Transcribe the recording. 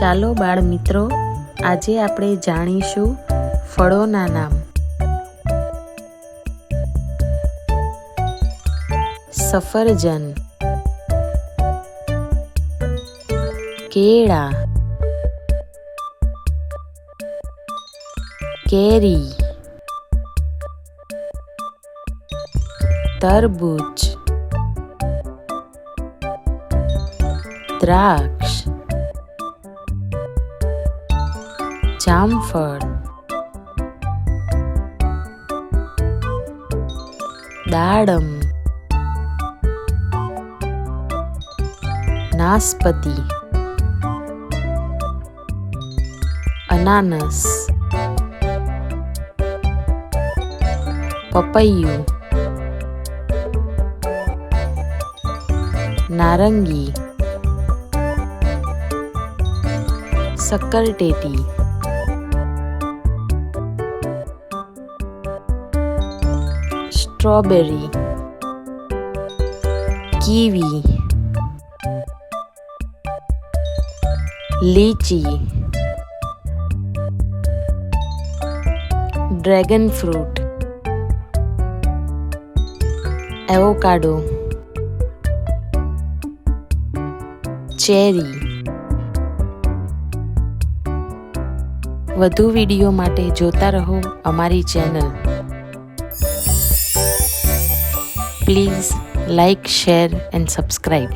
ચાલો બાળ મિત્રો, આજે આપણે જાણીશું ફળોના નામ. સફરજન, કેળા, કેરી, તરબૂચ, દ્રાક્ષ, જામફળ, દાડમ, નાસપતિ, અનાનસ, પપૈયું, નારંગી, શક્કરટેટી, સ્ટ્રોબેરી, કીવી, લીચી, ડ્રેગન ફ્રૂટ, એવોકાડો, ચેરી. વધુ વિડીયો માટે જોતા રહો અમારી channel. Please like, share and subscribe.